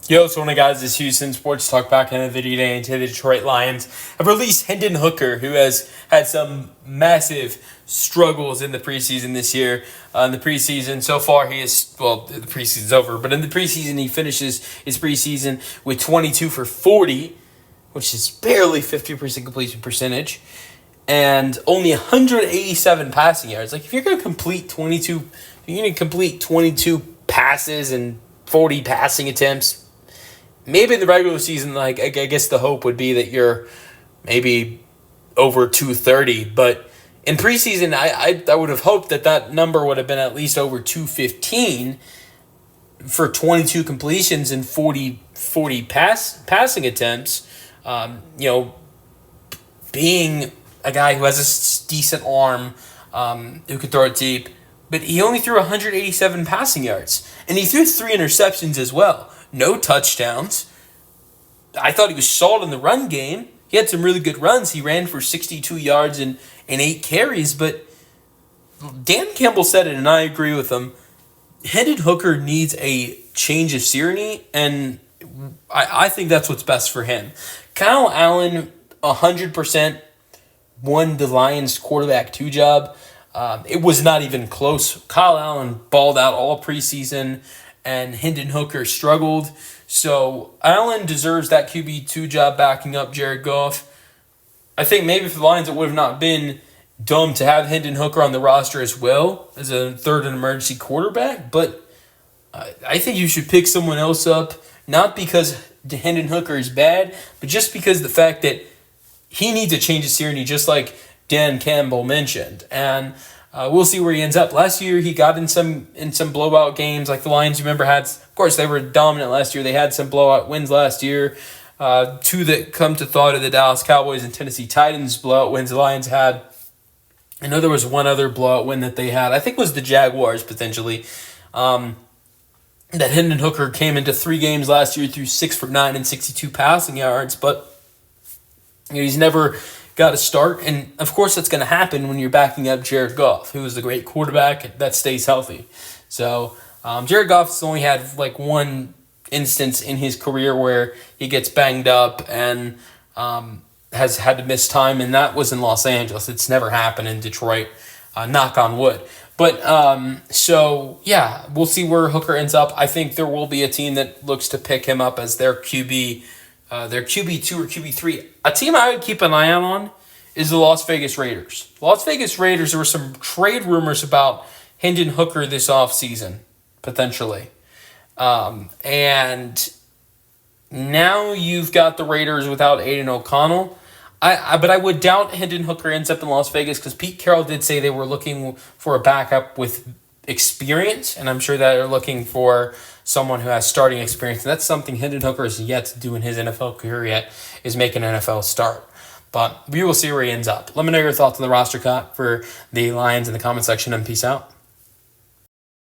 Yo, what's going on, guys? It's Houston Sports Talk back in the video today. And today the Detroit Lions have released Hendon Hooker, who has had some massive struggles in the preseason this year. In the preseason, so far, the preseason's over, but in the preseason, he finishes his preseason with 22 for 40, which is barely 50% completion percentage, and only 187 passing yards. Like, if you're going to complete 22, you're going to complete 22 passes and 40 passing attempts. Maybe in the regular season, like I guess the hope would be that you're maybe over 230. But in preseason, I would have hoped that number would have been at least over 215 for 22 completions and 40 passing attempts. Being a guy who has a decent arm, who could throw it deep, but he only threw 187 passing yards, and he threw 3 interceptions as well. No touchdowns. I thought he was solid in the run game. He had some really good runs. He ran for 62 yards and 8 carries, but Dan Campbell said it, and I agree with him. Hendon Hooker needs a change of scenery, and I think that's what's best for him. Kyle Allen 100% won the Lions quarterback 2 job. It was not even close. Kyle Allen balled out all preseason, and Hendon Hooker struggled. So Allen deserves that QB2 job backing up Jared Goff. I think maybe for the Lions it would have not been dumb to have Hendon Hooker on the roster as well as a third and emergency quarterback, but I think you should pick someone else up, not because Hendon Hooker is bad, but just because the fact that he needs a change of scenery, just like Dan Campbell mentioned. And we'll see where he ends up. Last year, he got in some blowout games, like the Lions. You remember of course, they were dominant last year. They had some blowout wins last year. 2 that come to thought of the Dallas Cowboys and Tennessee Titans blowout wins the Lions had. I know there was one other blowout win that they had. I think it was the Jaguars potentially. That Hendon Hooker came into 3 games last year, threw 6 for 9 and 62 passing yards, but he's never got to start, and of course that's going to happen when you're backing up Jared Goff, who is a great quarterback that stays healthy. So Jared Goff's only had like one instance in his career where he gets banged up and has had to miss time, and that was in Los Angeles. It's never happened in Detroit, knock on wood. But we'll see where Hooker ends up. I think there will be a team that looks to pick him up as their QB. Their QB2 or QB3. A team I would keep an eye out on is the Las Vegas Raiders. Las Vegas Raiders, there were some trade rumors about Hendon Hooker this offseason, potentially. And now you've got the Raiders without Aiden O'Connell. But I would doubt Hendon Hooker ends up in Las Vegas because Pete Carroll did say they were looking for a backup with experience, and I'm sure that they're looking for someone who has starting experience, and that's something Hendon Hooker has yet to do in his NFL career yet, is make an NFL start. But we will see where he ends up. Let me know your thoughts on the roster cut for the Lions in the comment section, and peace out.